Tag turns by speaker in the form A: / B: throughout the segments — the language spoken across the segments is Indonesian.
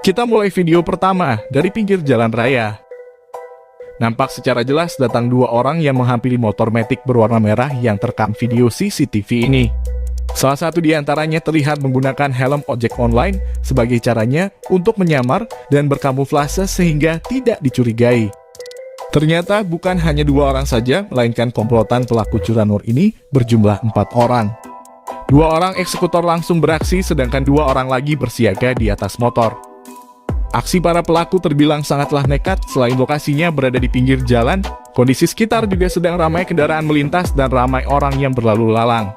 A: Kita mulai video pertama dari pinggir jalan raya. Nampak secara jelas datang dua orang yang menghampiri motor Matic berwarna merah yang terekam video CCTV ini. Salah satu di antaranya terlihat menggunakan helm ojek online sebagai caranya untuk menyamar dan berkamuflase sehingga tidak dicurigai. Ternyata bukan hanya dua orang saja, melainkan komplotan pelaku curanmor ini berjumlah 4 orang. Dua orang eksekutor langsung beraksi, sedangkan dua orang lagi bersiaga di atas motor. Aksi para pelaku terbilang sangatlah nekat. Selain lokasinya berada di pinggir jalan, kondisi sekitar juga sedang ramai kendaraan melintas dan ramai orang yang berlalu lalang.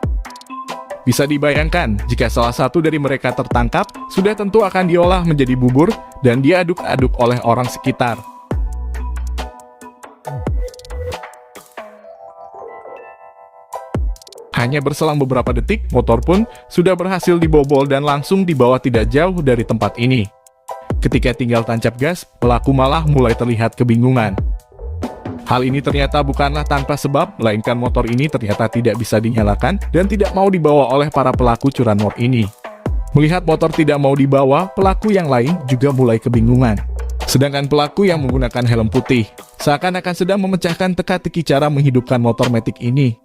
A: Bisa dibayangkan, jika salah satu dari mereka tertangkap, sudah tentu akan diolah menjadi bubur dan diaduk-aduk oleh orang sekitar. Hanya berselang beberapa detik, motor pun sudah berhasil dibobol dan langsung dibawa tidak jauh dari tempat ini. Ketika tinggal tancap gas, pelaku malah mulai terlihat kebingungan. Hal ini ternyata bukanlah tanpa sebab, melainkan motor ini ternyata tidak bisa dinyalakan dan tidak mau dibawa oleh para pelaku curanmor ini. Melihat motor tidak mau dibawa, pelaku yang lain juga mulai kebingungan. Sedangkan pelaku yang menggunakan helm putih, seakan-akan sedang memecahkan teka-teki cara menghidupkan motor Matic ini.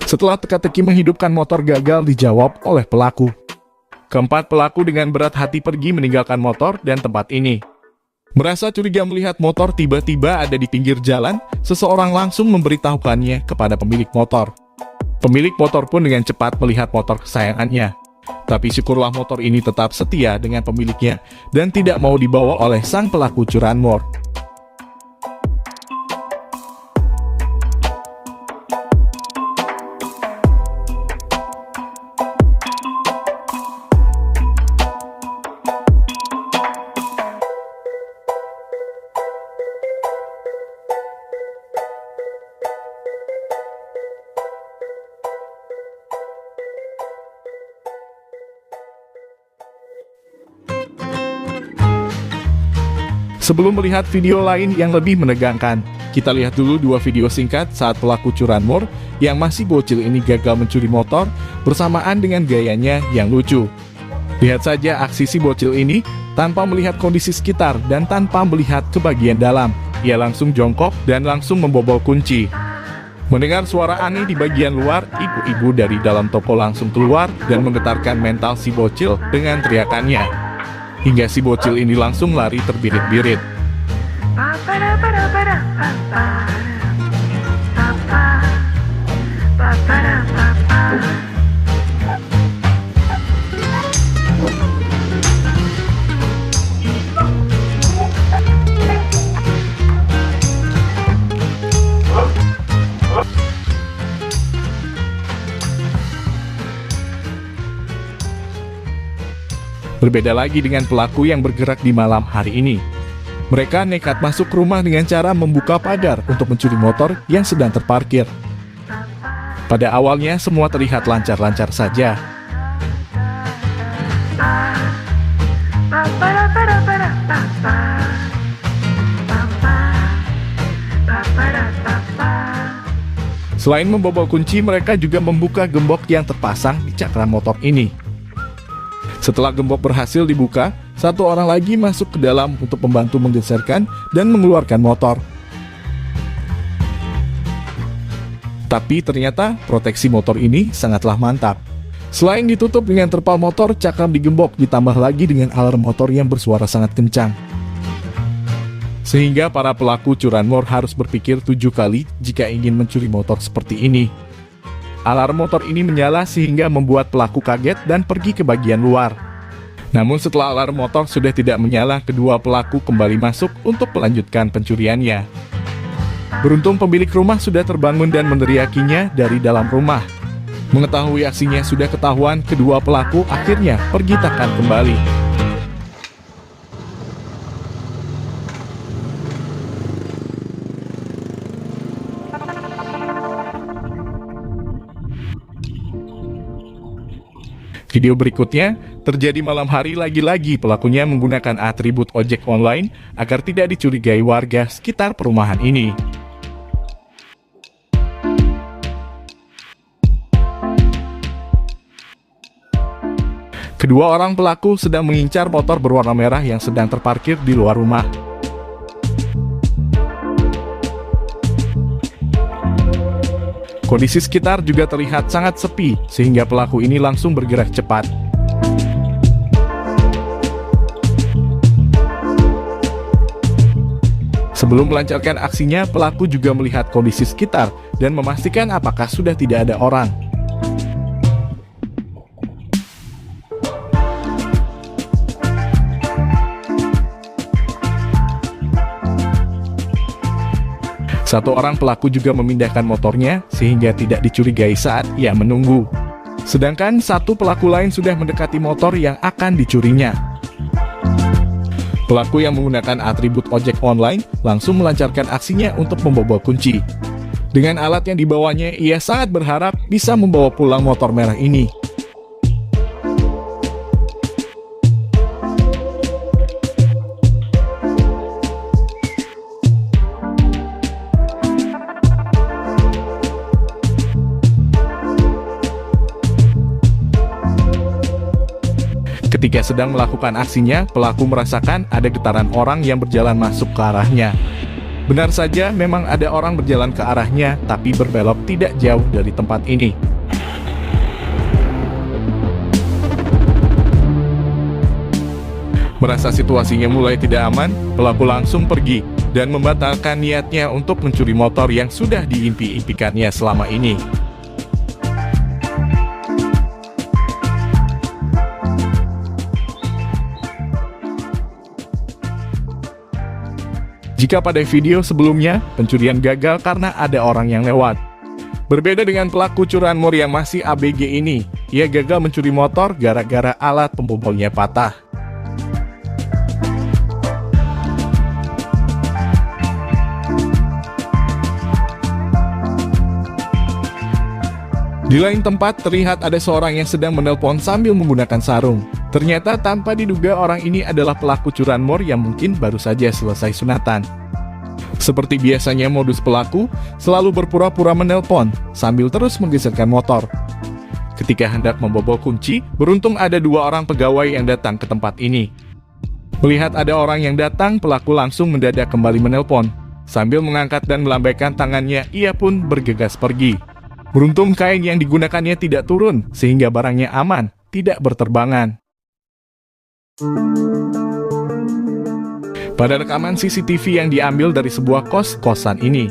A: Setelah teka-teki menghidupkan motor gagal dijawab oleh pelaku. Keempat pelaku dengan berat hati pergi meninggalkan motor dan tempat ini. Merasa curiga melihat motor tiba-tiba ada di pinggir jalan, seseorang langsung memberitahukannya kepada pemilik motor. Pemilik motor pun dengan cepat melihat motor kesayangannya. Tapi syukurlah motor ini tetap setia dengan pemiliknya dan tidak mau dibawa oleh sang pelaku curanmor. Sebelum melihat video lain yang lebih menegangkan, kita lihat dulu dua video singkat saat pelaku curanmor yang masih bocil ini gagal mencuri motor bersamaan dengan gayanya yang lucu. Lihat saja aksi si bocil ini tanpa melihat kondisi sekitar dan tanpa melihat ke bagian dalam. Ia langsung jongkok dan langsung membobol kunci. Mendengar suara aneh di bagian luar, ibu-ibu dari dalam toko langsung keluar dan menggetarkan mental si bocil dengan teriakannya. Hingga si bocil ini langsung lari terbirit-birit. Berbeda lagi dengan pelaku yang bergerak di malam hari ini. Mereka nekat masuk rumah dengan cara membuka pagar untuk mencuri motor yang sedang terparkir. Pada awalnya semua terlihat lancar-lancar saja. Selain membobol kunci, mereka juga membuka gembok yang terpasang di cakram motor ini. Setelah gembok berhasil dibuka, satu orang lagi masuk ke dalam untuk membantu menggeserkan dan mengeluarkan motor. Tapi ternyata proteksi motor ini sangatlah mantap. Selain ditutup dengan terpal motor, cakram digembok ditambah lagi dengan alarm motor yang bersuara sangat kencang. Sehingga para pelaku curanmor harus berpikir 7 kali jika ingin mencuri motor seperti ini. Alarm motor ini menyala sehingga membuat pelaku kaget dan pergi ke bagian luar. Namun setelah alarm motor sudah tidak menyala, kedua pelaku kembali masuk untuk melanjutkan pencuriannya. Beruntung pemilik rumah sudah terbangun dan meneriakinya dari dalam rumah. Mengetahui aksinya sudah ketahuan, kedua pelaku akhirnya pergi takkan kembali. Video berikutnya terjadi malam hari, lagi-lagi pelakunya menggunakan atribut ojek online agar tidak dicurigai warga sekitar perumahan ini. Kedua orang pelaku sedang mengincar motor berwarna merah yang sedang terparkir di luar rumah. Kondisi sekitar juga terlihat sangat sepi, sehingga pelaku ini langsung bergerak cepat. Sebelum melancarkan aksinya, pelaku juga melihat kondisi sekitar dan memastikan apakah sudah tidak ada orang. Satu orang pelaku juga memindahkan motornya sehingga tidak dicurigai saat ia menunggu. Sedangkan satu pelaku lain sudah mendekati motor yang akan dicurinya. Pelaku yang menggunakan atribut ojek online langsung melancarkan aksinya untuk membobol kunci. Dengan alat yang dibawanya, ia sangat berharap bisa membawa pulang motor merah ini. Ketika sedang melakukan aksinya, pelaku merasakan ada getaran orang yang berjalan masuk ke arahnya. Benar saja, memang ada orang berjalan ke arahnya, tapi berbelok tidak jauh dari tempat ini. Merasa situasinya mulai tidak aman, pelaku langsung pergi dan membatalkan niatnya untuk mencuri motor yang sudah diimpi-impikannya selama ini. Jika pada video sebelumnya, pencurian gagal karena ada orang yang lewat. Berbeda dengan pelaku curanmor yang masih ABG ini, ia gagal mencuri motor gara-gara alat pembobolnya patah. Di lain tempat, terlihat ada seorang yang sedang menelpon sambil menggunakan sarung. Ternyata tanpa diduga orang ini adalah pelaku curanmor yang mungkin baru saja selesai sunatan. Seperti biasanya modus pelaku, selalu berpura-pura menelpon sambil terus menggeserkan motor. Ketika hendak membobol kunci, beruntung ada dua orang pegawai yang datang ke tempat ini. Melihat ada orang yang datang, pelaku langsung mendadak kembali menelpon. Sambil mengangkat dan melambaikan tangannya, ia pun bergegas pergi. Beruntung kain yang digunakannya tidak turun, sehingga barangnya aman, tidak berterbangan. Pada rekaman CCTV yang diambil dari sebuah kos-kosan ini,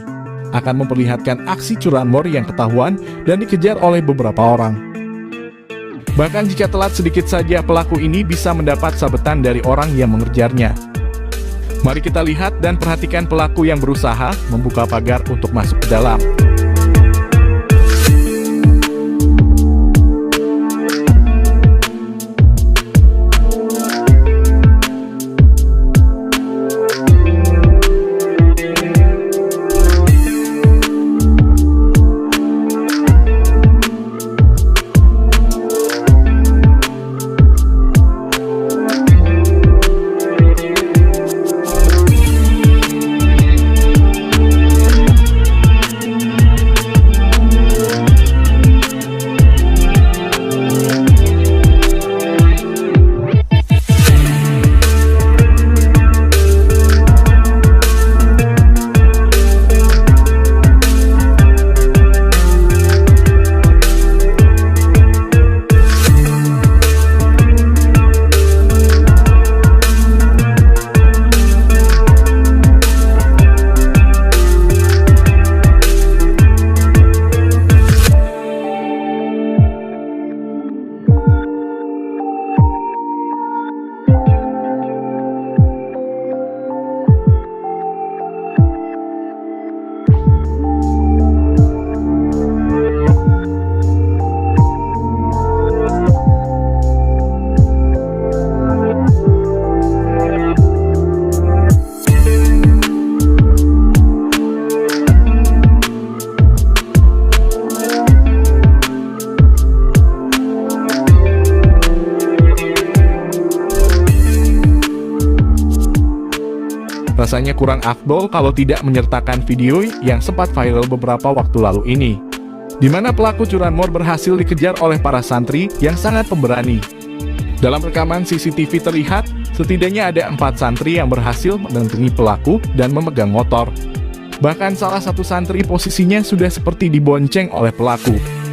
A: akan memperlihatkan aksi curanmor yang ketahuan dan dikejar oleh beberapa orang. Bahkan jika telat sedikit saja, pelaku ini bisa mendapat sabetan dari orang yang mengejarnya. Mari kita lihat dan perhatikan pelaku yang berusaha membuka pagar untuk masuk ke dalam. Rasanya kurang afdol kalau tidak menyertakan video yang sempat viral beberapa waktu lalu ini, di mana pelaku curanmor berhasil dikejar oleh para santri yang sangat pemberani. Dalam rekaman CCTV terlihat, setidaknya ada 4 santri yang berhasil mendampingi pelaku dan memegang motor. Bahkan salah satu santri posisinya sudah seperti dibonceng oleh pelaku.